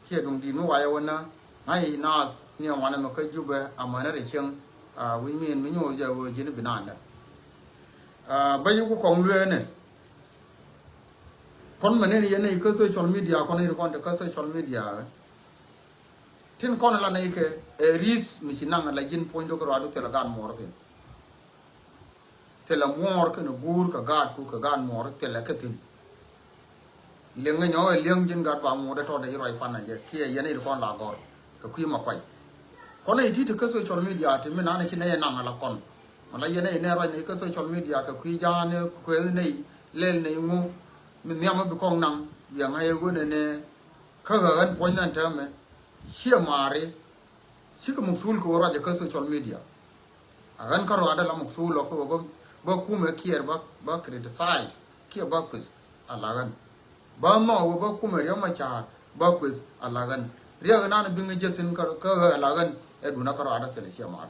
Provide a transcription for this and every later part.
kia đồng đi nó vay vân na ngay na nhiều mà nó cái giúp à mà nó để chiang à với mình với nhau giờ vừa chỉ nó bị nạn đấy à bây giờ có con lừa này con mà này cái social media con này con cái social media tin con là này cái risk mình chỉ năng là jin point đó cái đó là gan mor tin là mor cái nó gur cái gan mor là cái tin liang cái nhỏ liang jin gạt vào mor đó thôi để rồi fan này kia vậy này con là gor cái khi mà quay con này thì cái social media thì mình nói cái này năng là con mà lại vậy này rồi cái social media cái khi ra này cái này lên này ngu mình nhắm vào con năngอย่างไงกูเนี่ยเขาก็กันpointนั่นเท่าไหร่เชื่อมาเลยสิ่งมุกซูลเขาว่าจะเข้า social media อากันเขารู้อะไรละมุกซูลเขาบอกกูไม่เคียร์บอก criticize เคียร์บอกคุยอะไรกันบอกมาบอกกูไม่เรียกมาจ่าบอกคุยอะไรกันเรียกนั่นบิงเจตินเขาอะไรกันดูนักเขาอะไรเลยเชื่อมา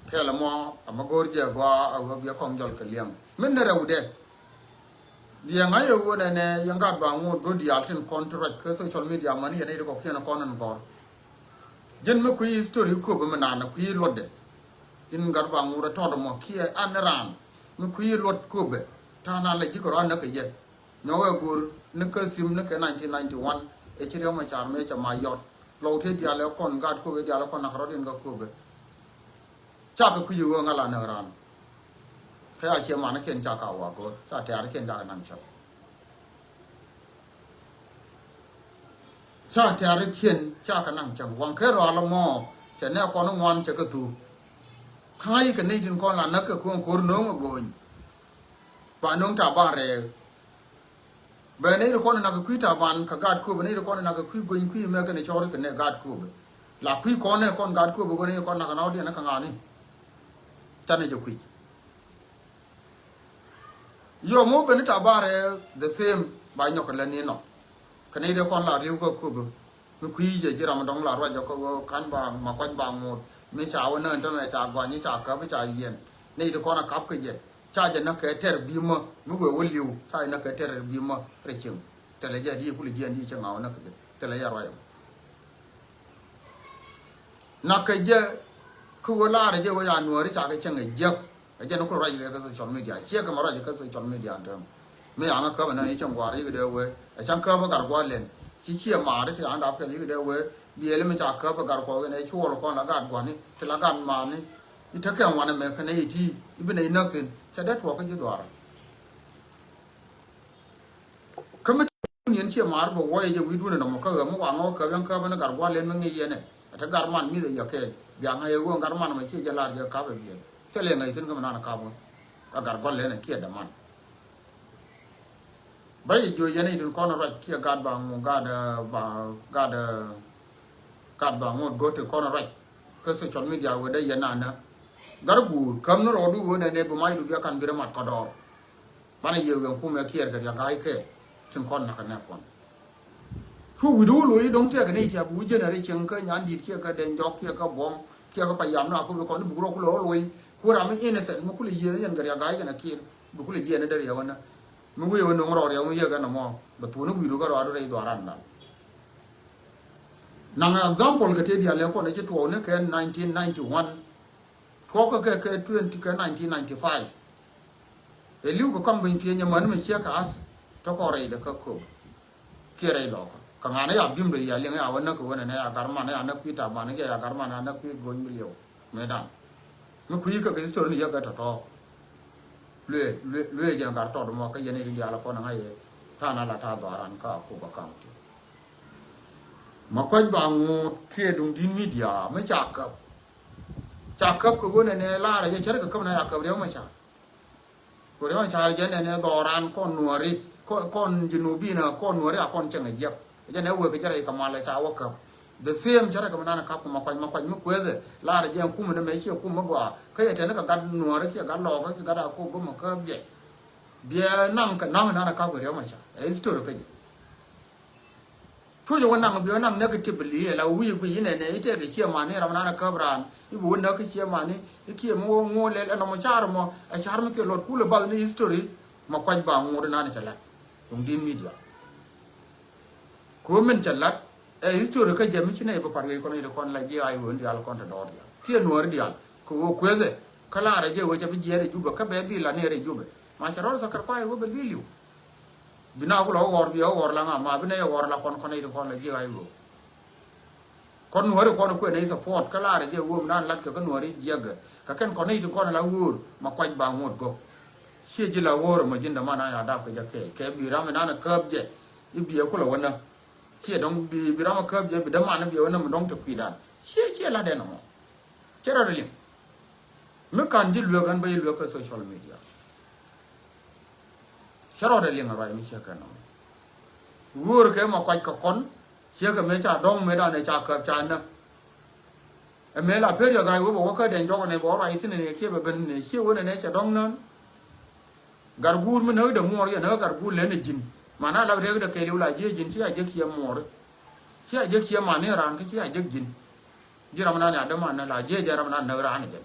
แค่ละมั่วมาโกรธเจ้าว่าเอาเบี้ยของจอลกันเลี้ยงมันน่ารู้เด้ยังไงอยู่เนี่ยยังกัดบางงูก็ดีอัลตินคอนโทรลคือโซเชียลมีเดียมันยังไงก็เขียนคอนนั่นก่อนยินไม่คุยสตอรี่คู่ไปมันนานคุยรถเด้ยินกัดบางงูเราทอดมาขี้อันรานไม่คุยรถคู่ไปท่านั่นเลยที่ก็ร้านนักเยอะน้องกูนึกซิมนึก1991เอชเรียมาจารย์ไม่จะมายอดเราเทียบแล้วคนกัดคู่ไปเดียวแล้วคนนักรถยินก็คู่ไปชาติคุยอยู่งั้นละนักรานแค่เชื่อมันนักเขียนจากเขาว่าก็ชาติอะไรเขียนจากนั่นชอบชาติอะไรเขียนจากนั่งจังวังแค่รอละมอฉันเนี่ยคนงอนจะกระตูใครกันนี่ถึงคนละนักก็ควงคนน้องก็โกยป่าน้องตาบ้าเร่เบนนี่ทุกคนนักคุยตาบ้านขกาดคู่เบนนี่ทุกคนนักคุยกุยคุยเมื่อกันในชอร์กันเนี่ยกาดคู่หลักคุยคนเนี่ยคนกาดคู่บุกนี่คนนักนาวเดียนักงานนี่จันนี่จะคุยโยมเบนนี่ตาบ้าเร่ the same บายนกกันเลยนี่เนาะคันนี้เดี๋ยวคนลาเรียวก็คู่มันคุยจะรำดองลาว่าจะก็ขันบางมาควันบางหมดไม่ชาวเนินทำไมจากวันนี้จากก็ไม่จ่ายเย็นนี่ทุกคนนับก็เย็นชาจะนักเตะบีมมึงก็วันเลี้ยวชานักเตะบีมเปรี้ยงแต่ละอย่างที่ผู้เลี้ยงที่เชียงเอานักเตะแต่ละอย่างไรนักเตะคู่เวลาเดี๋ยวว่าหน่วยที่จากเชียงเจี๊ยบไอ้เจ้านักเตะอะไรก็จะชนไม่ได้เชี่ยก็มาอะไรก็จะชนไม่ได้อันเดิมไม่อยากมาเข้าไปในเชียงกว่าที่ก็เดียวเว้ยไอ้ช่างเข้ามาการกว่าเล่นที่เชี่ยมาที่อันดับกันที่ก็เดียวเว้ยเบี้ยเลยไม่จากเข้ามาการกว่ากันไอ้ชั่วละคนละการกว่านี่ที่ละการมานี่อีทั้งแค่วันนั้นแม่คนไหนที่อีเป็นไอ้นักเตะจะได้ถั่วกันเยอะตัวเขาไม่เห็นเชี่ยมาบอกว่าจะวิดูเนี่ยมันก็เมื่อวานเขาเคยยังเข้าไปในการกว่าเล่นมันเงี้ยเนี่ยถ้าการมันมีแต่อยากแค่อย่างไงว่าการมันไม่ใช่จะลาดจะเข้าไปเบี้ยก็เล่นไงซึ่งก็มันน่าเข้าไปการกว่าเล่นเนี่ยเครียดแต่มันไปอยู่ยันนี่ถึงคนอะไรเกี่ยการบางการบางงดก็ถึงคนอะไรก็โซเชียลมีเดียว่าได้ยันนั่นนะการบูดคำนั้นเราดูว่าเนี่ยผมไม่รู้ว่าการบินมาก็ดอมันเยอะอย่างผู้มีเกียรติกันอย่างไรแค่ถึงคนนักเนี่ยคนผู้วิดูลุยดงเที่ยกันนี่เที่ยผู้เจเนอเรชั่นก็ยันดีเที่ยก็เดินจ็อกเที่ยก็บอมเที่ยก็พยายามนะผู้เป็นคนบุกรุกลุยผู้เราไม่อินเนสเซนต์มันคุยเยอะยันกันอย่างไรกันนะเกี่ยบุกลุยเยอะเนี่ยเดี๋ยววันนะมึงวิ่งน้องรอเดี๋ยวมึงเยอะกันนะมั้งแบบตัวนึกวิดูก็รอได้ตัวรันนั่นนางexampleก็เทียบแล้วคนในเจ้าตัวเนี่ยแค่1991พวกก็แค่1995เอลิวก็คำเป็นเพียงอย่างมันไม่เชื่อข้าสถ้าก็อะไรเด็กก็คู่เกี่ยอะไรหรอกก็งานนี้อับดิ้มเลยอย่างเลี้ยงเอาวันนั้นก็วันนี้อาการมันเนี่ยอันนั้นคุยตามันเนี่ยอาการมันอันนั้นคุยโกยไม่เลี้ยวไม่ได้เมื่อคุยก็คือส่วนนี้เยอะก็ต่อเลื่อยอย่างการต่อดมก็ยันในเรื่องละคนง่ายท่านั่นละท่าตัวรันก็คู่ประกันมาคอยบางเขียดงดินมีเดียไม่จากกับก็วันนี้ล่าอะไรจะเชื่อกับนายกับเดี๋ยวไม่ใช่ก็เดี๋ยวไม่ใช่ยันเนี่ยตัวรันก้อนหนวริก้อนจินูบีนะก้อนหนวริก้อนจังเจี๊ยบยันเนี่ยเวกจะได้กับมาเลยชาวกับ the same เชื่อกับนั่นนะครับมาคอยไม่คุยเลยล่าอะไรยังคุ้มมันไม่เชื่อคุ้มมากกว่าเคยเห็นกับการหนวริกับการหลอกกับการเอาคุ้มมันก็เบี้ยนั่งกับนั่งนั่นนะครับก็เดี๋ยวไม่ใช่ไอ้สตอรี่ก็ช่วยวันนั่งเบี้ยนั่งเนี่ยก็ทิบลีเราวิ่งเนี่ยไอ้เจ้าก็เชื่อมันเนี่ยเรานั่นนะครับร้านอีบุญเนี่ยก็เชื่อมันนี่ไอ้เขี้ยมัวเลยแล้วเราไม่ชาร์มไอ้ชาร์มที่หลอดคู่เลยบ้านนี่สตอรี่มาคอยบางงูนั่นนี่ใช่ไหม dong din media ko men chalat e history ka jami chine ba parwe ko ne kon la je ay won dial kon ta dor ya tie nuor dial ko kwede kala ra je wo cha bi jere juba ka be di la ne re jube ma cha ro sakar pa go be liu bina ko lo wor bi wor la nga ma bina wor la kon ne kon la je ay go kon nuor ko ko ne support kala ra je wo nan lat ka nuor jega ka ken kon ne kon la wur ma kwaj ba ngot go sie ji la wor ma jinda mana ya da ka ja ke bi ra me na kab je ibi ko la wana kia dong bi rama kab je bi dama na bi wona mo dong to pidan che la de no kera re lim me kan di lo gan ba yi lo ka social media chero re lim ra mi che kan no wur ke ma kwaj ka kon che ka me cha dong me da ne cha ka cha na e me la per yo ga wo bo ka den jo ne bo ra itin ne ke ba ben ne che wona ne cha dong nan gar gur me no de mo ri na gar gur le ne jin mana la re da ke la je jin ci a je ki mor ci a je ki ma ne ran ke ci a je jin jira mana ne adama na la je jara mana na ran je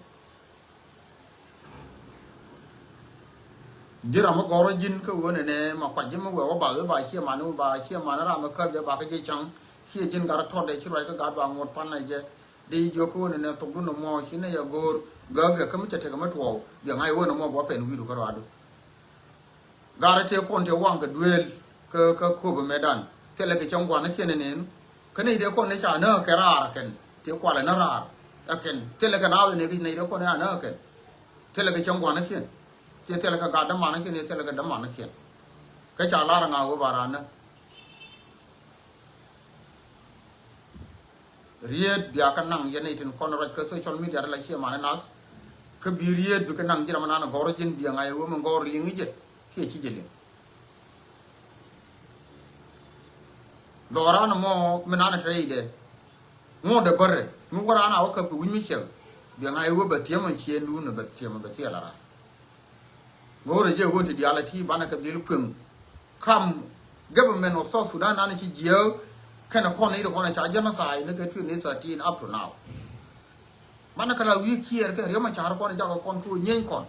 jira ma goro jin ko wona ne ma kwa je ma wa ba ci ma no ba ci ma na ra ma ka je ba ka je chang ki jin gar to de ci roi ka ga ba ngot pan na je di jo ko wona ne to du no mo ci ne ya gor ga ka mi te ka ma to ya ngai wona mo bo pen wi du ka wa du gara te kon te wang ka duel ka ko be medan tele ke changwa na kene ne ka ne de kon ne cha na ka ra ken te kwa la na ra aken tele ka na ne ke ne de kon na ken tele ke changwa na ken te tele ka ga da ma na ken tele ka da ma na ken ka cha la ra nga wo ba ra na riet bia ka nang ye ne tin kon ra ka social media la chi ma na nas ka bi riet bi ka nang jira ma na goro jin bia nga yo mo goro lingi je ke chi je Dorana mo menana trade mo de barre mo warana o ka bu mi chel bi nga yo ba tiam chi ndu na ba tiam ba tiala ra mo re je wonti di ala ti bana ka dil kun kam government of South Sudan na chi jio kana ko ne ko na cha jana sai ne ka tu ne sa tin up to now bana ka la wi kier ka re ma cha ko ne ja ko kon ku nyen kon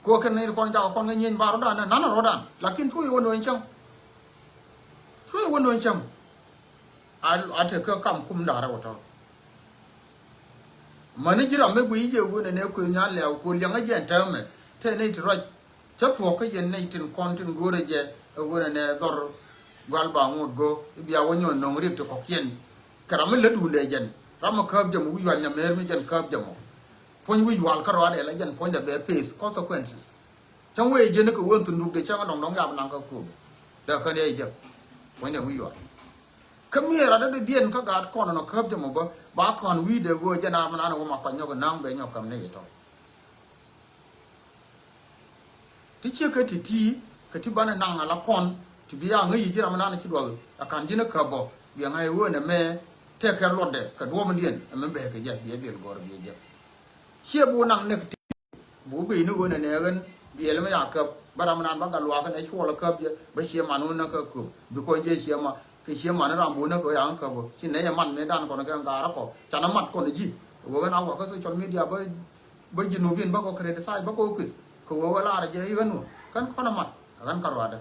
ko ka ne ko ja ko kon nyen ba ro dan na na ro dan lakin tu yo no chang tu yo no chang a te ka kam kum da ra wato mani jira me bu je wo ne ko nya le ko lyanga je ta me te ne ti ra cha to ka je ne tin kon tin go re je wo ne dor gal ba ngot go bi a wonyo no ri to ko kien kara me le du de jen ram ka je mu yuan ne mer mi jen ka je mo pon wi wal ka ro de la jen pon de be face consequences chang we je ne ko won tun du de chang dong dong ya ba nang ka ku da ka ne je pon de wi yuan kamiera da dien ka gat kon no kab jamo ba kon wi de go jana mana no ma panyo ko nang be nyokam ne to ti che ka ti ka ti bana nang ala kon ti biya ngi jira mana na ti dol akan jina ka bo bi ngai wo ne me te ka lodde ka do man dien me be ka je bi de gor bi je che bu nang ne ti bu bi no go ne ne gan bi ele ma ya ka bara mana ba ga lwa ka ne chwo la ka je ba che manu na ka ku bi ko je che ma cái xe mà nó làm bún nó có ăn cơ bộ xin lấy mặn mấy đàn còn nó cái ăn gà đó có chả nó mặn còn nó gì của cái nào có social media bởi vì nó viên bác có credit sai bác có cái của cái là cái gì vậy nữa kan có nó mặn kan cả rồi đấy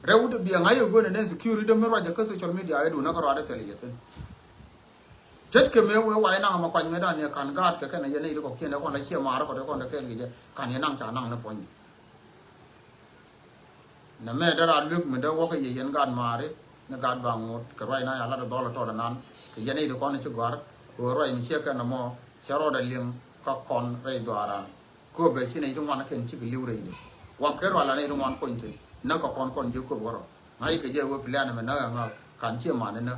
rồi udah biang ayo gue nên security đó mới rồi cái social media ấy đủ nó cả rồi đấy thế liền chết cái mấy cái vài năng mà quanh mấy đàn này kan gạt cái này này nó có kia nó còn là xe mà nó còn là cái gì chứ kan này năng chả năng nó quanh na me dara luk me da woka ye yen gan mare na gad bangot ka roi na ala da dola to da nan ke yene do kon ci gwar o roi mi cheka na mo charo da ling ka kon rei do ara ko be ci ne do man ken ci liw rei ni wa ke ro la ne do man ko nti na ka kon je ko woro ngai ke je wo plan me na nga kan ci ma ne na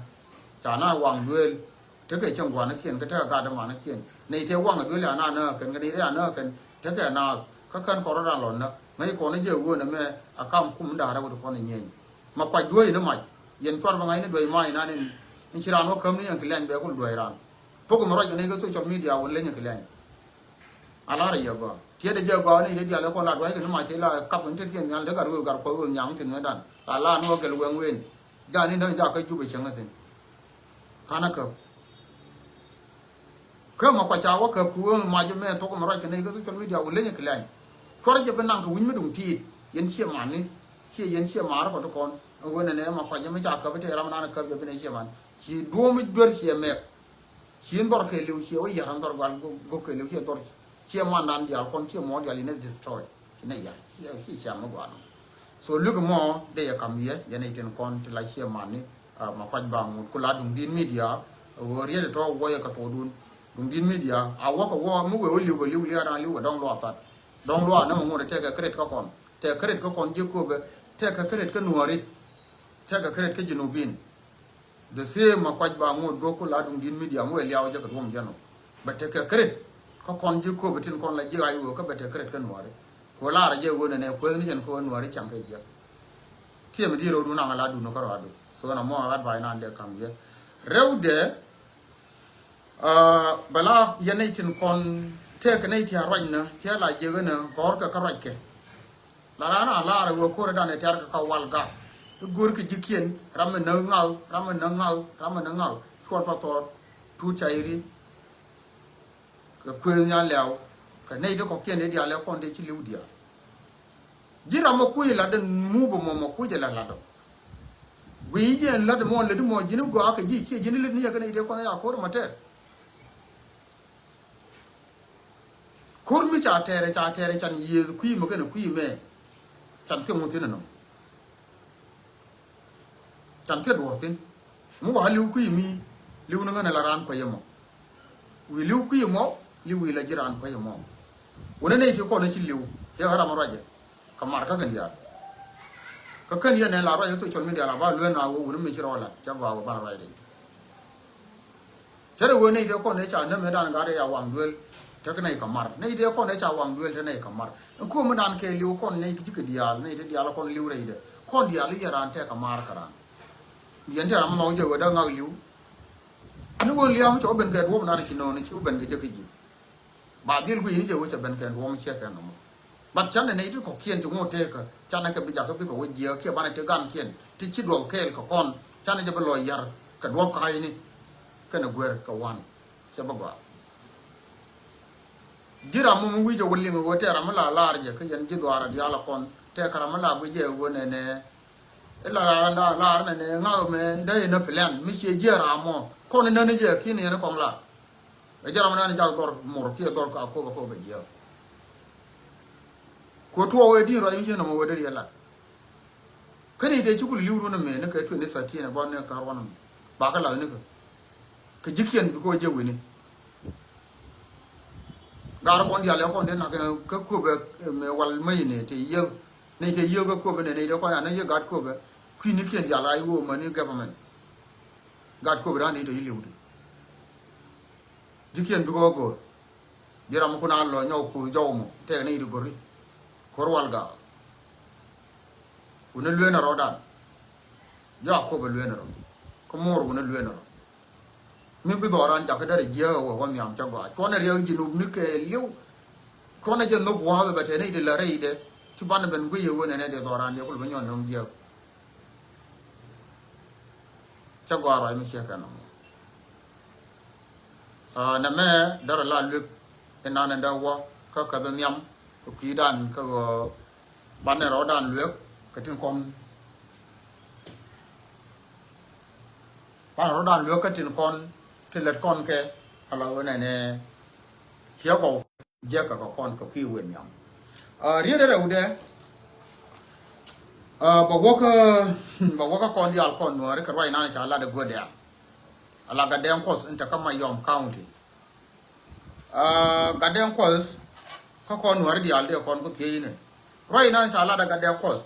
cha na wang duel te ke chang gwa na kien ka ta ga da ma na kien nei te wang duel ya na na ken ga ni ya na ken te ke na ka kan ko ra lon na mấy con nó giờ vừa nè mẹ à cam cũng đã ra một con này nhện mà quay đuôi nó mày hiện toàn bằng ngày nó đuôi mày na nên chỉ ra nó cấm nó những cái lên bé con đuôi ra tôi cũng nói cho nên cái social media vẫn lên những cái lên à là gì vậy thế để giờ gọi này để giờ con là đuôi cái nó mày thế là cặp những cái kia nhang để cả đuôi cả cổ nhang thì nó đàn à là nó cái luồng nguyên giờ nên đây giờ cái chú bị chẳng là thế khana cập mà quay cháo cập cua mà cho mẹ tôi cũng nói cho nên cái social media vẫn lên những cái lên có raจะเป็นนั่งกับวิ่งไม่ดุงที yen che man ni che yen che mar ko to kon wona ne ma kwa je me cha ka bete ram na ka be ne che man chi do mi dor che me chi ndor ke liu che o ya ran dor gal go ke liu che dor che man dan dia kon che mo dia ne destroy ne ya chi cha mo gwa so look more de ya kam ye yen iten kon la che man ni ma kwa ba mu ku la dum din media wo rie to wo ya ka to dun dum din media a wo ko wo mu we liu go liu na liu dong lo sat dong lo na mo de te ka kret ka kon te kret ka kon je ko be te ka kret ka nuari te ka kret ka jinubin the same ma kwaj ba mo do ko la dum din media mo liaw je ka dum jano ba te ka kret ka kon je ko betin kon la je ay wo ka be te kret ka nuari ko la ra je wo ne ko ni jen ko nuari cham ke je tie me diro du na la du no ka ra du so na mo ad ba na de kam je rewde bala yanaitin kon te ka nei ti arwanya ti la je na hor ka karake la rana la ra wo ko da ne tar ka walga gur ki jikien ram na ngau ko pa to tu chairi ka kwe nya lew ka nei to ko kien de dia le kon de chi liu dia jira mo ku la den mu bo mo ku je la do wi je la de mo le de mo jinu go aka ji ke jinu le ni ya ka nei de ko ya ko ma te kurmi cha tere chan ye ku mo ke no ku me chan te mo tin no chan te do tin mu wa liu ku mi liu na ngana la ran ko yemo wi liu ku mo liu la jiran ko yemo wona ne ti ko na ci liu ya hara mo raje kamar ka gan ya ka kan ya ne la raje to chol mi da la ba lu na wo wona me ci rola cha ba ba ra de sere wona ne ko ne cha na me dan ga ya wang duel te ka nei kamar nei de ko ne cha wang duel te nei kamar ko mo dan ke liu ko ne ki ke dia nei de dia la ko liu re de ko dia li ya ran te kamar karan yen te ram mo je wo da ngau liu anu wo liam cho ben ke wo na ni no ni chu ben ke je ke ji ba dil gu ni je wo che ben ke wo mo che ke no ba chan ne ti ko kien tu ngo te ka chan na ke bi ja ko bi ko wo je ke ba ne te gan kien ti chi do ke ko kon chan ne je be lo yar ka do ka ni ke na gwer ka wan che ba ba gira mo wi je wo li ngo te ram la la je ke yen ji do ara dia la kon te ka ram la bu je wo ne ne la ne ngao me dai na plan mi che je ra mo ko ne ne je ki ne ko la e jara mana ni jal tor mor ki tor ka ko be je ko to we di ro yin je no mo we la kani de ci ku liuru na me ne ka to ne sati ne ba ne ka ron ba ka la ne ka jikien bi ko je we ni gar ko dia le ko de na ka ko be me wal mai ne te ye ne te ye ko be ne de ko na ne ye gat ko be qui ni kien dia la yo mani government gat ko bra ni to liu jikien bi ko go dira mo kuna lo nyaw ko jawmo te ne di gori ko walga una luena rodan ja ko be luena ro ko mor una luena ro mi bi doran ja ka dare je wo nyam cha go ko na rew ji nu ni ke liu ko na je no wa be te ne di la reide ti ban ben go ye wona ne de doran ye ko be nyon no je cha go ara mi che kana na me dara la lu ena na da wa ka ka do nyam ko ki dan ka go ban ne ro dan lu ka tin kon ban ro dan lu ka tin kon tin let kon ke ala ne ne sia go je ka ko kon ko pi wen nyam ri de ude ba wo ka kon di al kon no re ka wai na cha la de go de ala ga dem kos inta kama yom county ga dem kos ka kon war di al de kon ko tie ne roi na cha la da ga dem kos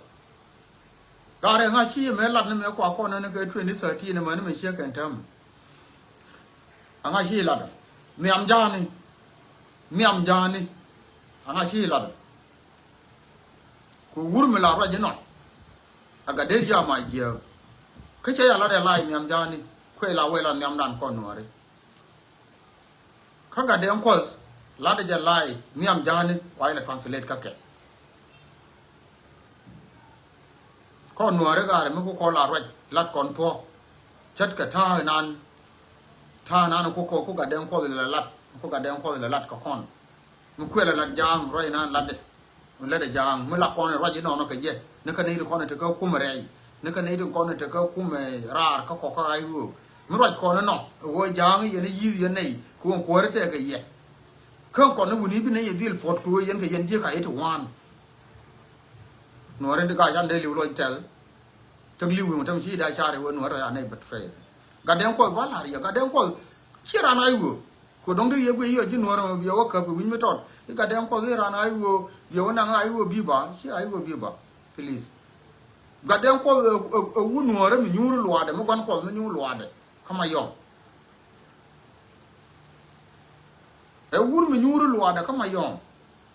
ga re nga chi me lat ne me kwa kon ne ga 2030 ne me che kan tam anga chi la da niam jani anga chi la da ko wur me la ra je no aga de ya ma je ke che ya la de lai niam jani ko la we la nyam dan ko nore ka ga dem ko la de ja lai nyam jani wa ila translate ka ke ko nore ga re mu ko la ra la kon to chat ka ta nan ko ga dem ko la lat ko ga dem ko la lat ka kon mu ko la lat jam roi nan la de le de jang me la kon ro ji no no ke je ne ka ne ko ne te ko ku mere ne ka ne ko ne te ko ku me ra ka ko ka ai hu me ro ko no wo jang ye ne yi ye ne ku ko re te ke ye kan ko ne bu ni bi ne ye dil pot ku yen ke yen je ka ite wan no re de ga yan de li lo tel tang li wi mo tam shi da sha re wo no ra ya ne bet fe ga den ko ba la ri ga den ko chi ra na yu ko dong de ye gwe yo ji no ra bi yo ka bi mi tot ga den ko ra na yu yo na nga yu bi ba shi yu bi ba please ga den ko wu no ra mi nyuru lo ade mo gan ko mi nyuru lo ade kama yo e wur mi nyuru lo ade kama yo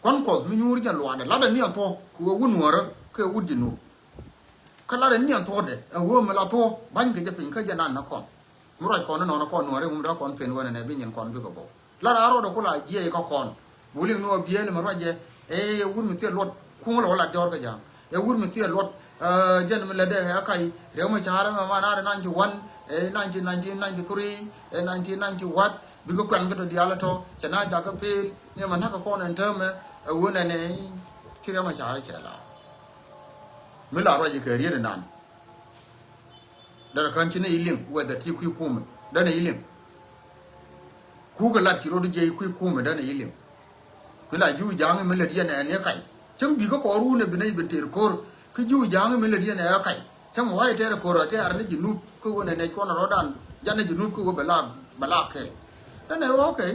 kon ko mi nyuru jan lo ade la da ni to ko wu no ra ke wu di no kala da ni to de e wo me la to ban ke je pin ka jana na kon mu ra kon no ko no re mu da kon pen wona ne bi nyen kon bi ko bo la ra ro do ko la je ko kon buli no bi le ma raje e wur mi te lot ku lo la jor ga jam e wur mi te lot jen mi le de ha kai re ma chara ma na da 91 e 1993 e 1990 bi ko kan ga to diala to chana ja ka pe ne ma na ka kon en terme e wona ne ki re ma chara chela mi la raje ke ri nan da kan ci ne ilin wada ti ku ku mu da ne ilin ku ga la ti ro de je ku ku mu da ne ilin mi la ju jang mi le di ne kai cham bi ko ru ne bi ne bi ter kor ku ju jang mi le di ne kai cham wa te ko ro te ar ne jinu ku wona ne ko na ro dan ja ne jinu ku ba la ke da ne okay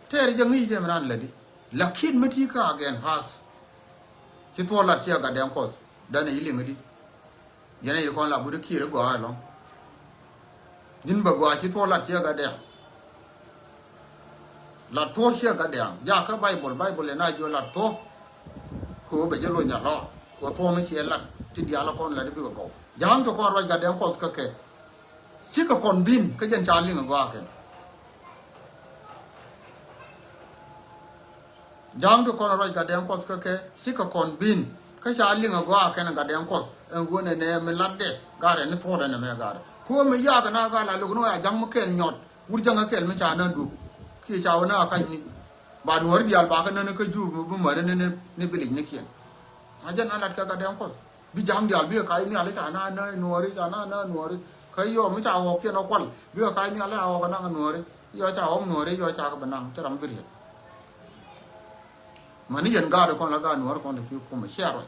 te ri je ngi je man le di la kin mi ti ka again has ci to la ti ga den ko da ne ilin di yana yi kon la bu de ki re go ha lo din ba gwa ci to la ti ga den la to sia ga den ja ka bible na jo la to ko be je lo nya lo ko to me sia la ti dia la kon la de bi ko jang to kon ro ga den ko ka ke si ka kon bin ka jen cha ling gwa ke jang to kon ro ga den ko ka ke si ka kon bin ka cha ling gwa ke na ga den ko en wo ne me la de ga re ne to de ne me ga ko me ya ga na ga la lu no ya jang mo ke nyot wur jang ke me cha na du ki cha na ka ni ba no ri al ba ka ne ka ju bu ma ne bi ne ki ma jan ala ka ga den ko bi jam di al bi ka ni ala cha na no ri cha na no ri ka yo me cha wo ke no kwal bi ka ni ala wo ka na no ri yo cha wo no ri yo cha ka ba na cha ram bi ri ma ni yen ga ko la ga no ri ko ne ki ko me sha ro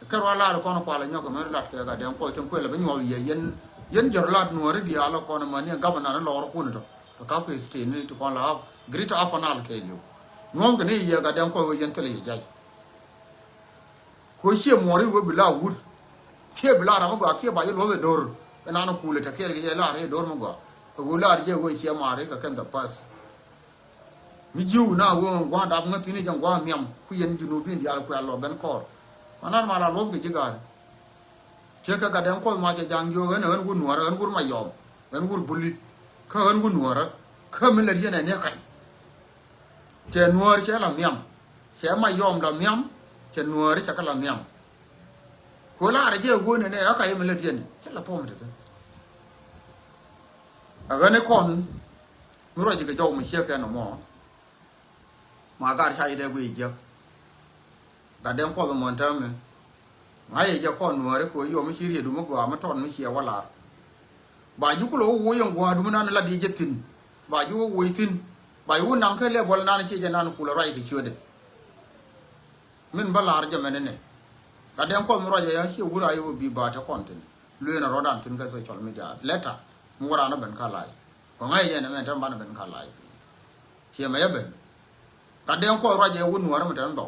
ka ro la ko no kwa la nyoko me la ka ga den ko chen ko la ba nyo ye yen jor la no ri di ala ko na ma ni ga ba na lo ro ku ne to ka ko ste ni to ko la grita apanal ke lu no ga ni ye ga den ko yen tele ja ko she mo ri wo bi la wur ke bi la ra ma ga ke ba ye lo we dor na no ku le ta ke ye la re dor ma ga ko la je wo she ma re ka kan da pas mi jiu na wo gwa da ma tini jang gwa nyam ku yen junu bin di al ku allo ben ko manan ma la lo ke jiga che ka ga den ko ma che jang yo wen wu nuora wen gur ma yom wen gur bulli ka wen wu nuora ka mi le yene ne kai che nuor che la nyam che ma yom la nyam che nuor che ka la nyam ko la re je go ne ya kai mi le yene che la po mi te a ga ne kon mi ro ji ga jo mi che ka no mo ma ga cha ide go je ga den ko mo ta me ma ye je ko nuor ko yo mi shiri du mo go ma ton mi che wala ba ju ko lo wo yang gwa du na la di je tin ba ju wo tin ba yu nang ke le bol nan shi je nan ku la rai ke chode min balar je menene ka den ko mro je ya shi wura yu bi ba ta kontin le na rodan tin ka social media letter mu wara na ben ka lai ko ngai je na men tan ban ben ka lai shi ma ya ben ka den ko ro je wun war mu tan do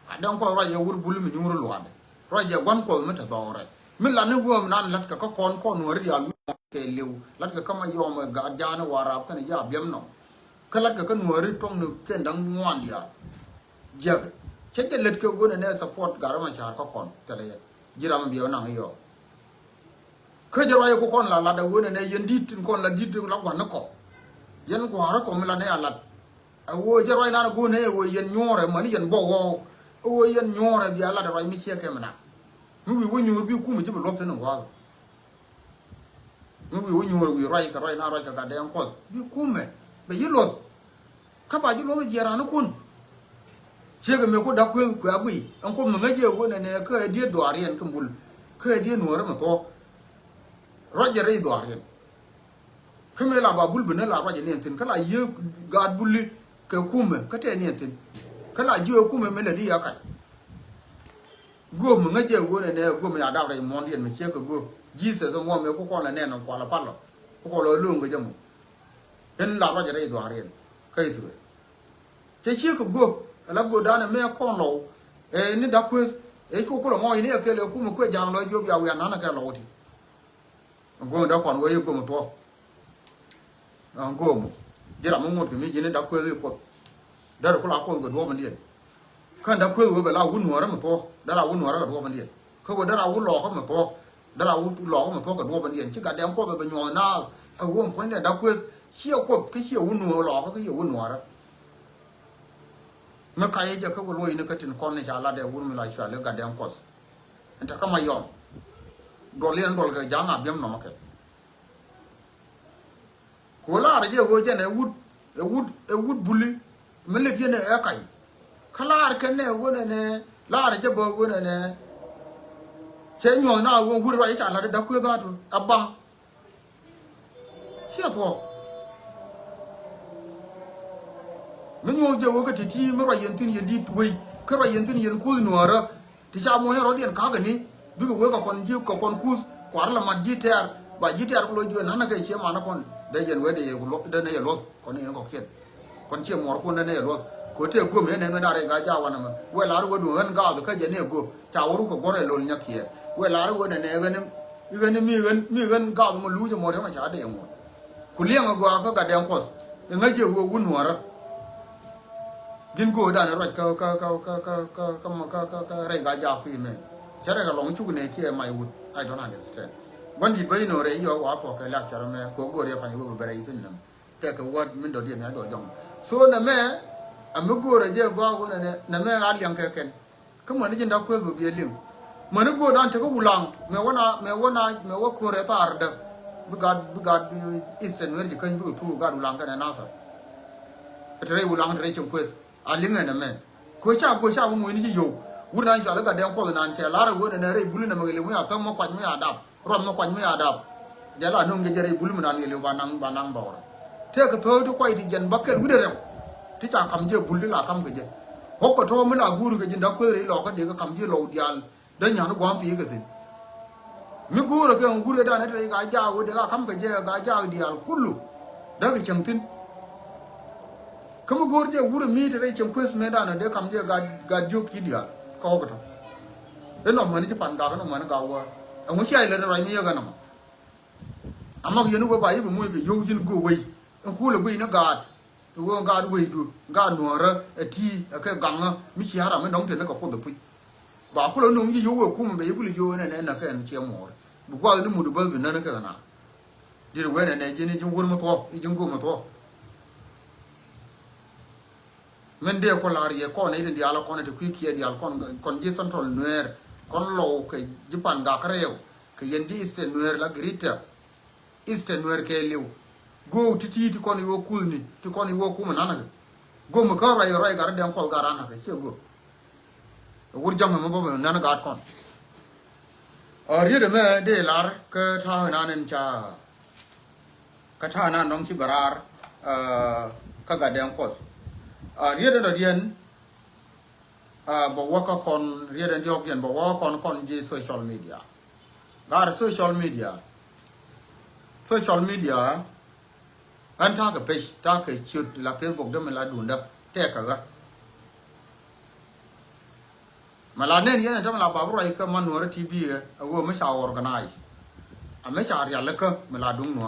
ka den ko ro je wur bul mi nyuru lo ade ro je gon ko mu ta do re min la ne wo nan lat ka kon ko no ri ya ke lew lat ka kama yo ma ga jana wara ka ne ya bem no kalat ka no ri tong no ken dang ngwan dia jag che ke let ko gone ne support gar ma char ko kon tele jira ma biyo na yo ko jara ko kon la da wone ne yen dit kon la dit la ko na ko yen ko ara ko mi la ne ala a wo jara na go ne wo yen nyore man yen bo wo yen nyore bi ala da rai mi che ke mana mi wo nyu bi ku mi jibo lo fe no wa mi wo nyu wi rai ka ga den ko bi ku me be yilos ka ba jilo jera no kun che ga me ko da ku agui an ko mo ngaje wo ne ka die do arien kumbul ka die no ra ma to roje re do arien kame la ba bul bene la roje ne tin kala ye ga bulli ka kuma ka te ne tin kala ji kuma me le di ya kai go mo ngaje wo ne go me ya da re mon dien me che ka go Jesus mo me ko la ne no ko la palo ko lo lu ngo jamu en la roje re do arien kai tru che che ko go la go da ne me ko lo ni da ku ko ko lo mo ni ke le ku mo ko jang lo jo ya wi na na ka lo ti go da kon wo ye go mo to go mo jira mo mo ke mi ni da ku ko da ko la ko go do mo ni kan da ku wo be la wu no ra mo to da la wu no ra do mo ni ko go da la wu lo ko mo to da la wu lo mo to ga do mo ni chi ga dem ko be nyo na a wo mo ne da ku xie ko ke xie wu no lo ko ke wu no ra me ka ye ka ko lo ni ka tin kon ne cha la de wu mi la cha le ga dem ko enta ka ma yom do len dol ga janga bem no ma ke ko la ra je go je ne wud bulli me le je ne e kai kala ar ke ne wo ne la ra je bo wo ne che nyo na wo wu ra cha la da ku ga to abang xie to me nyo je wo ka ti me ra yen tin yen di tuoi ka ra yen tin yen ku no ra ti sa mo ro dien ka ga ni bi ko wo ka kon ji ko kon kus kwar la ma ji ter ba ji ter ko lo jo na na ke che ma na kon da yen we de ye lo da ne ye lo kon ni ko ket kon che mo ko ne ye lo ko te ko me ne da re ga ja wa na ma we la ro do han ga do ka je ne ko cha wo ko gore lo nya ke we la ro ne ne ga ne mi ga do mo lu je mo re ma cha de mo ku liang ga ka ga de ko nga je wo wu no ra din go da na ro ka re ga ja ku me cha re ga long chu ne ke mai wu I don't understand when di bai no re yo wa to ka la cha me ko go re pa yo be re tin nam te ka wat min do di me do jong so na me am go re je go ne na me ga liang ke ken ko mo ni jin da ko go bi lim mo ni go dan te ko ulang me wa ko re ta ar da bu ga eastern wer ji kan bu tu ga ulang ka na sa tre ulang re chum kwes a ling na me ko cha mo ni ji yo wu na cha la ga den ko na che la ra go ne re bulu na me le mu ya ta mo kwa mu ya dab ron mo kwa mu ya dab ja la no nge jere bulu mu na le ba nang ba te ka to ko ti jen bakel wu de re ti cha kam je bulu la kam ke je ho ko to mu la guru ke jin da ko re lo ka de ka kam je lo dial da nya no gwam pi ke tin mi guru ke guru da na te ga ja wo de ka kam ke je ga ja dial kullu da ke cham tin kamu guru je guru mi te re cham kwes me da na de kam je ga ju ki dial ka ho ko to e no mo ni pan ga no mo na ga wa a mo sai le ra mi ya ga na amma ke no ba yi bu mo ke yo jin go wei en ku le bi na ga wo ga du wei du ga no ra ti ka gang mi chi ara me dong te na ka ko de pu ba ku lo no mi yo wo ku mo be ku le yo ne na ka en che mo bu kwa ni mu du ba bi na ka na di re we ne jin jin wo mo to jin go mo to men de ko la ri ko ne di ala ko ne te ku ki di al kon ji central nuer kon lo ke japan ga kareo ke yendi eastern nuer la grita eastern nuer ke liu go titi ti kon yo kulni ti kon yo kuma nana go mo ka ray gar den ko garana ke che go wur jam mo bo nana ga kon ri de me de lar ke tha nanen cha ka tha nan dong chi barar ka ga den ko ri de rienบอกว่าก็คนเรียนยกเรียนบอกว่าคนจีโซเชียลมีเดียการโซเชียลมีเดียอันถ้ากับเพจถ้าเกิดชุดละเฟซบุ๊กได้มันละดูนับแต่ก็มาละเนี่ยเนี่ยถ้ามันละบาบรอยก็มันหนัวทีวีเอาว่าไม่ชาวออร์แกไนซ์ไม่ชาวเรียนแล้วก็มันละดุงหนัว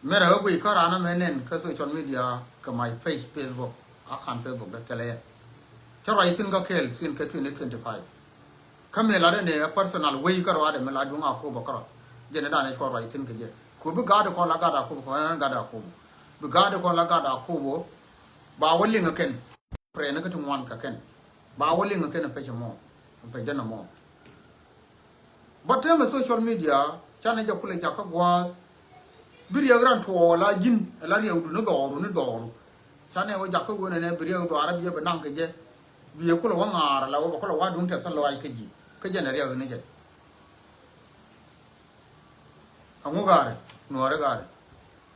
เมื่อเราไปก็ร้านนั้นเนี่ยก็โซเชียลมีเดียก็ไม่เฟซบุ๊กอาคารเฟซบุ๊กได้เลยถ้าเราถึงก็เคลสิ่งที่25คำนี้ละเนี่ย personal วิ่งก็ว่าเดี๋ยวมันละดวงอาคูบอกก็เจนด้านในช่วงเราถึงกันเยอะคูบุกาเดคนละกาดาคูบุคนนั้นกาดาคูบุกาเดคนละกาดาคูบุบ่าวลิงก็เก่งเปรย์นั่นก็ถึงวันก็เก่งบ่าวลิงก็เก่งไปชั่วโมงไปเดินน้ำมอบัดเทอร์มาโซเชียลมีเดียฉันให้เจ้าคุณเลยจากว่าบิริยารันทัวร์ละยินละเรียวดูนึกดอรู chane wo jakko wona ne biriyo to arabiya ba nan ke je biye ko wa ngara la wo ko wa dun te sallo ay ke ji ke je na riya ne je amu gare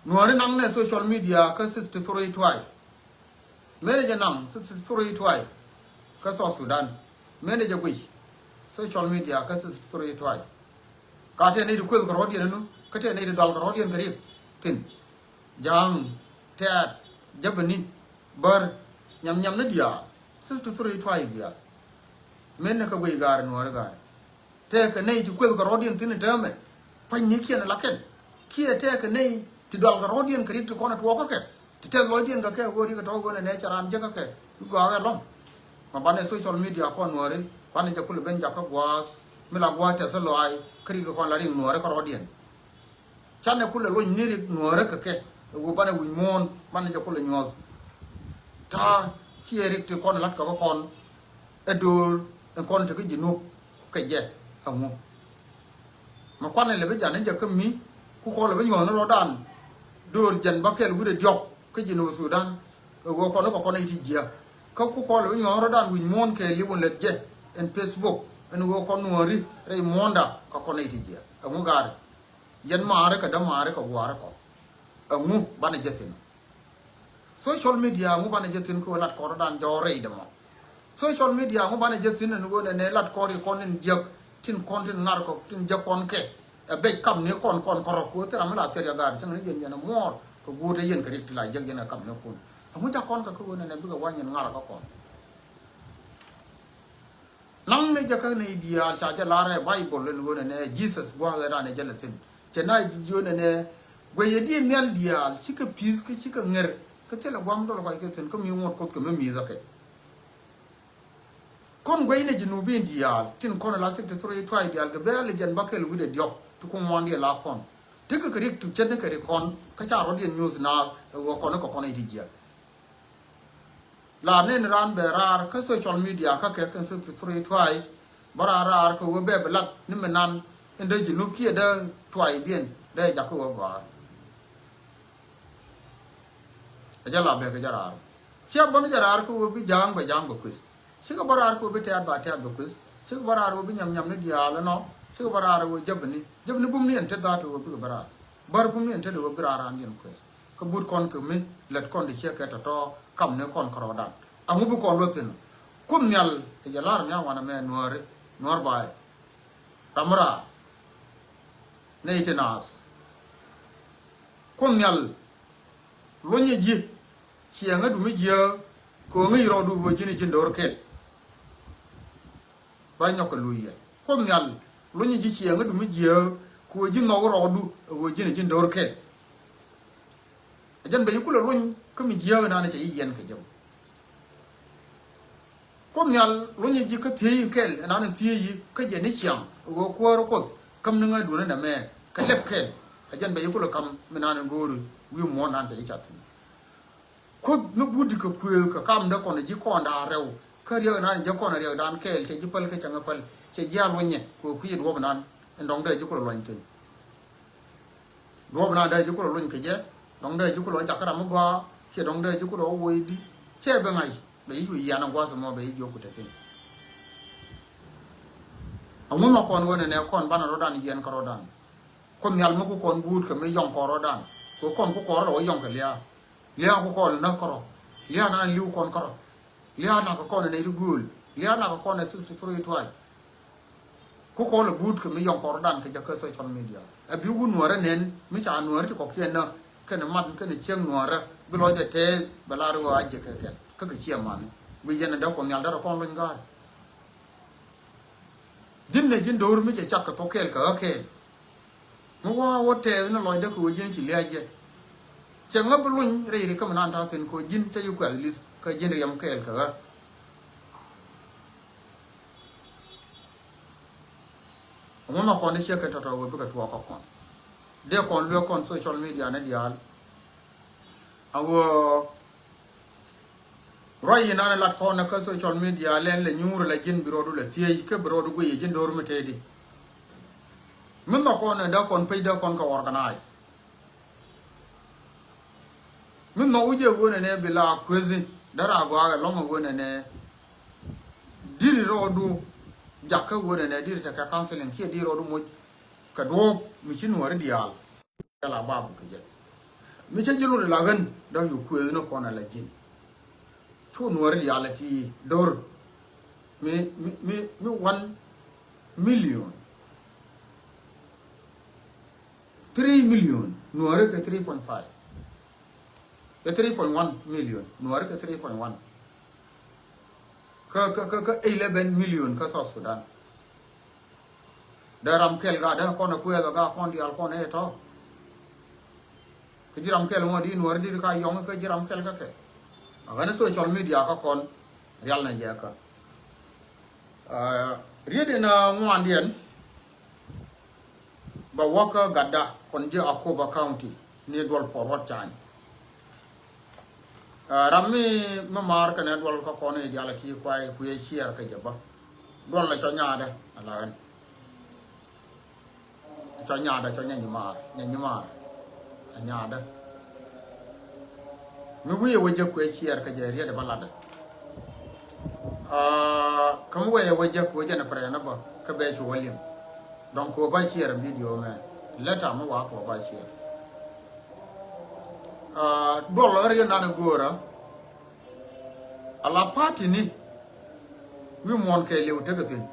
nuare nang ne social media ka 63 twice mere je nang 63 twice ka so Sudan mere je gwi social media ka 63 twice ka te ne du ko ko rodi no ka te ne du dal ko rodi ngari tin jang tat jabani bar nyam na dia 63 twice dia men ka gwi gar nuare gar te ka ne du ko ko rodi tin te me pa ni kien la ken kie te ka ne ti dal ga rodien kri to kona to ko ke ti te rodien ga ke wori ga to go ne charan je ga ke go ga long ma bane social media ko nori bane ja kul ben ja ka gwa mi la gwa te so lo ai kri ko la ring nori ko rodien chane kul lo ni ri nori ka ke go bane wi mon bane ja kul nyos ta chi ri ti kon lat ka ko kon edur en kon te ke jinu ke je amu ma kwane le be ja ne ja ka mi ku ko le be nyon ro dan dor jan bakel gude diop ke jino Sudan go ko no ko ne ti jia ka ku ko le nyon ro dan wi mon ke li won le je en Facebook en go ko nori re monda ka ko ne ti jia amu gar yen mare ka da mare ko gwara ko amu bana jetin social media mu bana jetin ko lat ko dan jore de mo social media mu bana jetin en go ne lat ko ri kon en je tin kontin nar ko tin je kon ke be kam ne kon ko ko te ramala te ya gar chang ne yen na mor ko gude yen krik la jeg yen kam ne kun amu ja kon ka ko ne bi ga wanyen ngara ka kon nang ne ja ka ne dia cha ja la re bible ne go ne Jesus gwa ga ne ja latin che na jo ne go ye di mel dia chika pis ke chika nger ka te la gwam do la ka ke ten ko mi ngot ko me mi za ke kon go ne jinu bi dia tin kon la se te tro twai dia ga be le jan bakel gude diop tu ko mondi la kon te ka krik tu chen ka re kon ka cha ro news na go kon ko kon iti dia la ne ran be rar ka social media ka ke kan se three twice bara rar ko be blak ni menan inde ji nu ki da twai bien de ja ko go ja la be ka ja rar sia bon ja rar ko bi jang ba quiz si ko bara ko be ta ba quiz si ko bara ro bi nyam ne dia la no si ko bara ro jabni bum ni ente da to bi bara bar bum ni ente do bi ra ran yen quiz ko bur kon ko mi let kon de che ka to kam ne kon kro dan amu bu kon lotin kum nyal e jalar nya wana me nor bai ramra ne itenas kum nyal lo nye ji chi nga du mi je ko ngi ro du bo jini jin dor kel ba nyok luye kum nyal lo nye ji chi nga du mi je ko ji no ro du bo jini jin dor kel jan be yukula lo ko mi je na ne che yen ke jam kom nyal lo nye ji ka tie kel na ne tie yi ka je ne chiam go ko ro ko kam ne nga du na me ka lep kel ajan be yukula kam me na ne goru wi mo na se chat ko no budi ko ka kam da ko ne ji ko nda rew ka riyo na je ko na riyo dan kel che ji pal ka changa pal che ja lo nye ko ku yi do nan ndong de ji ko lo ntin do na de ji ko lo nye ke je dong de ji ko lo jakara mo go che dong de ji ko lo wo di che be ngai be yu ya na gwa so mo be yu ku te tin amu ma kon wona ne kon bana ro dan yen ko ro dan kon yal mo ko kon bud ka me yong ko ro dan ko kon ko ro yong ka lia ko kon na ko ro lia na liu kon ko ro lia na ko kon ne ru gul lia na ko kon ne su tru twai ko ko lo bud ka me yong ko ro dan ka ja ka social media e bi gun wora nen mi cha nuor ti ko ken na ken mat ken chieng nuora bi lo de te balaro a je ka ken ka ka chieng man bi yen da ko nyal da ko lo ngar din ne jin dor mi che chak ka to kel ka ken mo wa wo te na lo de ko jin chi lia je che ngab luñ re ri ka man ta ten ko jin che yu ka lis ka jin riam kel ka mo ma ko ne che ka to wo bi ka to ko kon de kon lo kon social media na dial awo roy na lat ko na ka social media len le nyuru la jin biro du la tie ke biro du go ye jin dor mi tedi min ma ko na da kon pe da kon ka organize mi ma uje wona ne bila kwezi dara gwa lo mo wona ne diri rodu jakka wona ne diri ta ka counseling ke diri rodu mo ka do mi chin wor dial la babu ke je mi che jilu la gan da yu kwezi no kona la jin chu wor dial ti dor mi 1 million 3 million nuare ke 3.5 3.1 million nuare ke 3.1 ka 11 million ka South Sudan daram kel ga da kono ku ga kon di al kono eto ke jiram kel mo di nuare di ka yong ka jiram kel ka ke aga social media ka kon real na je ka riede na ngwandien ba waka gadda kon je Akoba County ni dol for what time rammi mamar ka ne dol ka kono e diala ti kwai ku ye share ka jaba dol la cho nyaade ala en cho nyaade cho nyanyi mar nyaade mi wiye waje ku ye share ka je riede balada kam waye waje ku waje na prena ba ka be shi walim donc ko ba share video me leta mo wa ko ba share dollar yana na gora ala party ni wi mon ke lew tegatin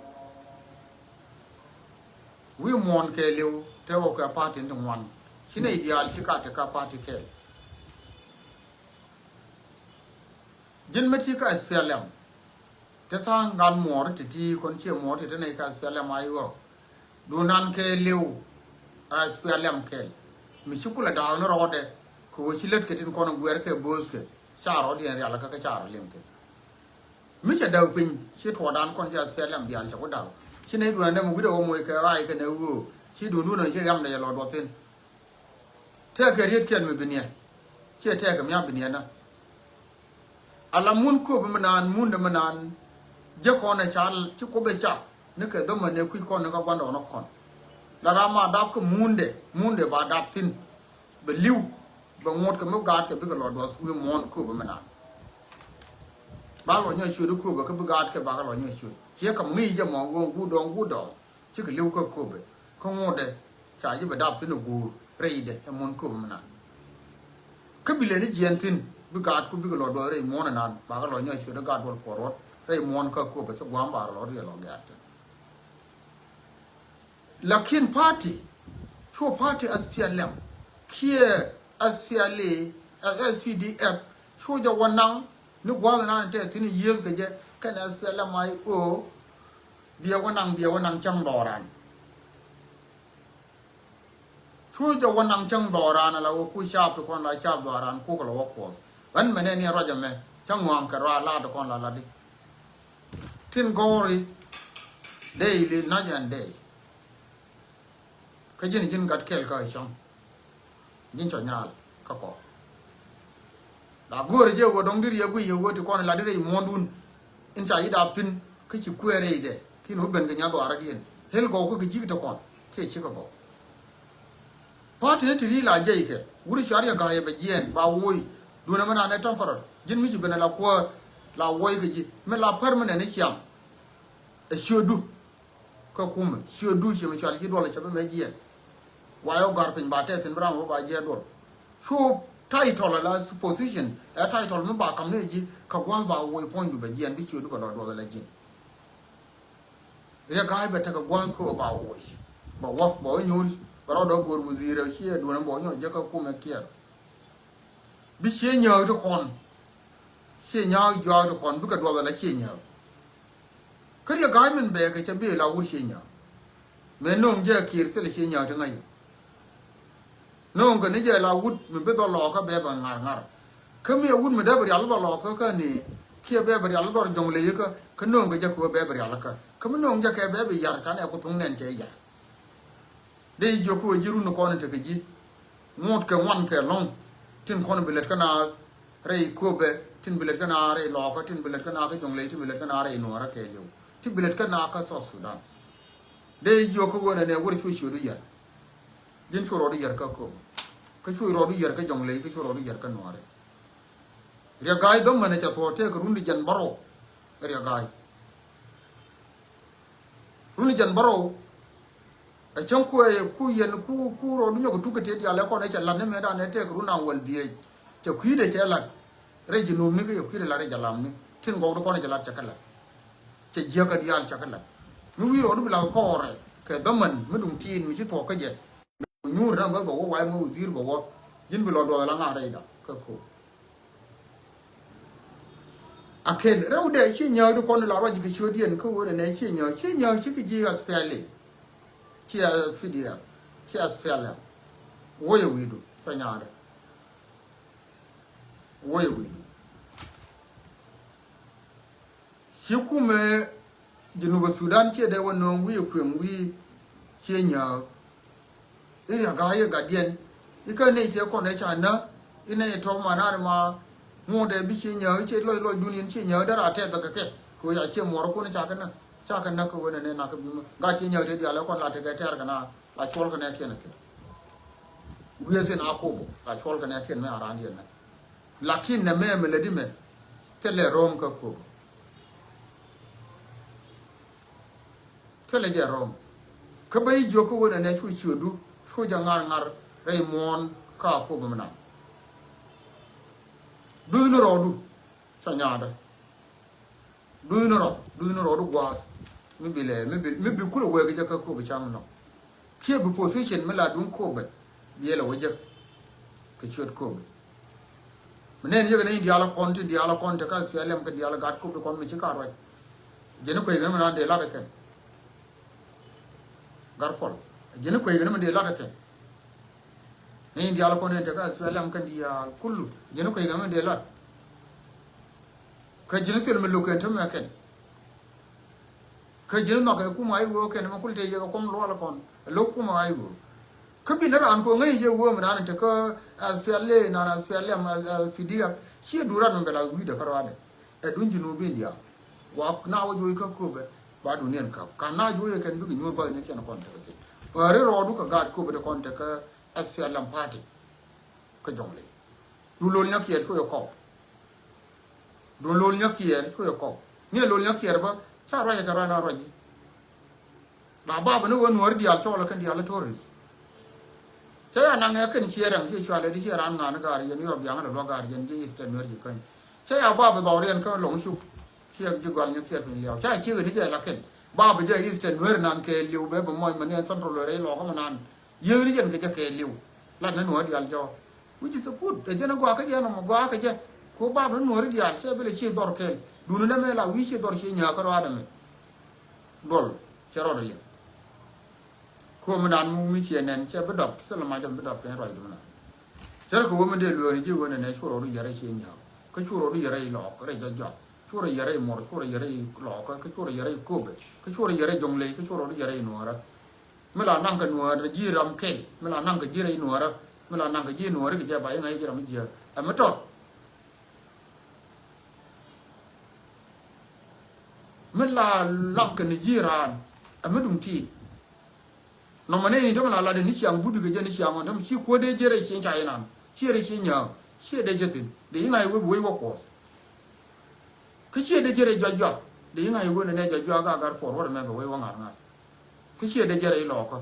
wi mon ke lew te wo ka party ndum wan shine ideal shika ta ka party ke jin mati ka SPLM te ta ngan mor te ti kon che mor te ne ka SPLM ayo do nan ke lew SPLM ke mi shukula da no rode ko chilet ke tin kono gwer ke boske charo di ala ka charo lemte mi che daw pin chi to dan kon ja SPLM di al ko daw chi ne du ande mo wido mo ke rai ke ne wu chi du nu no chi gam de lo do tin te ke riet ken mi binie chi te ke mya binie na ala mun ko be manan mun de manan je ko na chal chi ko be cha ne ke do man ne ku ko na ka kwando no kon la rama dab ko munde ba dab tin be liw ba ngot ko mo gaat ke bi ko lo do wi mon ko be manan ba lo nyo shu ko be ko bi gaat ke ba ko lo nyo shu che kam ngi je mo go gu do chi ko liw ko be ko ngode cha ji ba dab tin gu reide e mon ko be manan ka bi le ni jentin bi gaat ko bi ko lo do re mon nan ba ko lo nyo shu do gaat wol porot re mon ko be to gwam ba lo re lo gaat lakin party cho party SPLM kie SPLA SPDF cho ja wanang ni gwa na te tin yes ke je kan SPLM ai o bia wanang chang doran cho ja wanang chang doran la ku sha to kon la cha doran ku ko lo ko ban mene ni roja me chang wang ka ra la to kon la di tin gori daily night and day ka jin gat kel ka sham jin cho nyal ka ko la gore je go dong dir ye gu ye go ti kon la dire mondun in cha ida pin ka ci kwere de kin ho ben ga nya do ara dien hel go ko ji to kon ke ci ko go party ti la je ke wuri shariya ga ye be jien ba woi do na mana ne tan farot jin mi ci ben la ko la woi ga ji me la permanent ne chiam e shodu ka kuma shodu ci me chal ji do la cha be me jien wayo garpin ba te tin bram ba je do so title la position a title me ba kam ne ji ka gwa ba wo point be je ndi chu do do la ji re ga ba ta ka gwa ko ba wo ba wo bo nyu ba do go bu zira shi do na bo nyu je ka ku me kier bi she nyo to kon she nya jo to kon bu ka do la she nya ka re ga men be ka che be la wo she nya me nong je kir te le she nya to ngai non ga ni je la wut mi be do lo ka be ba ngar ka mi wut mi da bri al do lo ka ni ke be bri al do jong le ka non ga je ko be bri al ka mi non je ke be bi yar ka ne ko tung nen je ya de jo ko jiru no ko ne te ji mot ke wan ke long tin ko ne bilet ka na re ko be tin bilet ka na re lo ka tin bilet ka na ka jong le tin bilet ka na re no ra ke lu tin bilet ka na ka so Sudan de jo ko wona ne wori fu shu du ya din choro di yar ka ko ka chu ro di yar ka jong le ka chu ro di yar ka no re ria gai dom mane cha to te rundi jan baro ria gai rundi jan baro a chan ku yen ku ro du nyogo tukate dia le ko ne cha lan ne me da ne te runa wal die cha ku de cha lan re ji num ni ko ku la re jalam ni tin go do ko ne jala cha kala cha je ka dia cha kala mi wi ro du la ko re ke dom man mi dum tin mi chi to ka je nyur na ba go wa mo dir go jin bi lo do la nga re da ka ko aken rew de chi nya du ko ne la ro ji ki chodien ko wo ne chi nya chi ki ji ga spele chi a pdf chi a spele wo ye wi du fa nya de wo ye wi du chi ku me jinu ba sudan chi de wo no wi ku wi chi nya ina ga ye ga dien ika ne je ko ne cha na ina ye to ma na ma mo de bi chi nya chi lo dunin chi nya da ra te da ke ko ya chi mo ro ko ne cha ka na ko ne na ka bi ma ga chi nya de ya la ko la te ga ter ka na la chol ka ne ke na ke wi se na ko bo la chol ka ne ke na ara ni na lakin na me le di me tele rom ka ko tele je rom ka bai jo ko ne chu chu du chu ja ngar Raymond ka ko bamna du no rodu sanyada du no rodu gwas mi bi kula we ga ka ko bi chang no ke bi position mala dun ko be yela waje ka chot ko be menen ye ne diala konti ka fialem ka diala gat ko be kon mi ci ka ro je ne ko ga na de la ka ken gar pol je ne ko ga na de la ka ken ne diala ko ne daga asfalam kan dia kullu jeno ko yigame de lot ka jeno sel melo kan tam ken ka jeno no ka kuma ai wo ken ma kulte ye ko lo la kon lo kuma ai wo ka bi na an ko ngai ye wo ma na ta ka asfale na asfalam fidia shi dura no bela wi da karwade e dun jino bi dia wa na wo jo ka ko be ba duniyan ka na jo ye ken bi nyor ba ne ken kon ta ke pare ro du ka ga ko be de kon ta ka SPLM party ka jongle du lol nya kier ko ko du lol nya kier ko ko ni lol nya kier ba cha ra ya ka ra na ra ji la ba ba no won wor dial cho la kan dial tourist cha ya na nga kan chieran ki chwa le di chieran nga na ga ri ni rob yang na lo ga ri ni eastern wer ji kan cha ya ba ba do rian ka long shu kier ji gal nya kier ni liao cha chi ni cha la ken ba ba je eastern wer nan ke liu be ba moy man en san ro le lo ka man ye ni jen ke ke liu la na no dial jo which is good e jena gwa ka je no gwa ka je ko ba no dial che bele chi dor ke du no me la wi chi dor chi nya ka ro adame dol che ro le ko mo nan mu mi che nen che be dop se la ma jam be dop ke ro du na che ko mo de lo ni ji wo ne chu ro ye re chi nya ka chu ro ye re lo ka re jo jo chu ro ye re mo chu ro ye re lo ka chu ro ye re ko be ka chu ro ye re jong le ka chu ro ye re no ra me la nang ka nuar ji ram ke me la nang ka ji re nuar me la nang ka ji nuar ke ja ba ngai ji ram ji a ma tot me la nang ka ni ji ran a ma dum ti no ma ne ni to la de ni siang budu ke je ni siang on si ko de je re si cha ina si re si nya si de je tin de ngai we wo ko ke si de je re ja ja de ngai we ne ja ja ga gar por wo me be we wo ngar ngar cái chuyện để chơi lọ cơ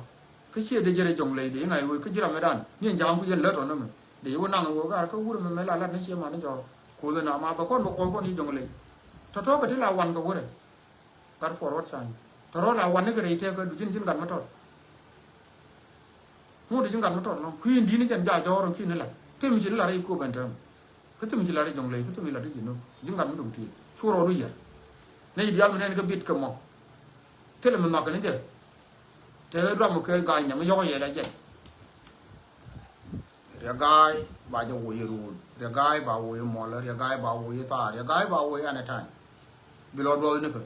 cái chuyện để chơi trồng lấy để ngày vui cái gì làm mấy đàn nhưng chẳng có dân lớn rồi nữa mình để vô năng vô cả cái vui mà mấy là nó chia mà nó cho cô dân nào mà bà con đi trồng lấy thật đó cái thứ là quan cái vui này cái forward sign thật đó là quan cái này theo cái chân chân gần mất rồi mua để chân gần mất rồi nó khi đi nó chân dài cho rồi khi nó là cái mình chỉ là đây cô bên trong cái mình chỉ là đây trồng lấy cái mình là đây gì nó chân gần mất đồng thì xua rồi đi vậy này đi ăn mình cái bịt cầm mỏ thế là mình mặc cái này chứ thế ra một cái gai nhà mới gió vậy là gì rồi gai bà cho quỳ rồi rồi gai bà quỳ mỏ là rồi gai bà quỳ ta rồi gai bà quỳ anh ấy bị lọt rồi nữa cơ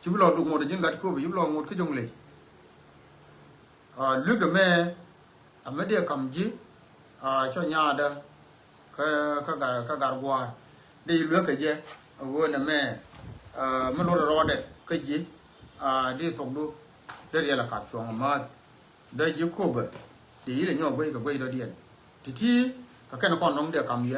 chỉ bị lọt được một cái gạch cô bị lọt một cái dòng lệ lúc cái mẹ mấy đứa cầm gì cho nhà đó cái gà qua đi lúc cái gì vừa là mẹ mới lọt rồi đấy cái gì đi thòng đu đây là cặp xuống mà đây chỉ cô bự tí là nhau quay cái quay đó điền thì cái nó còn nông để cầm gì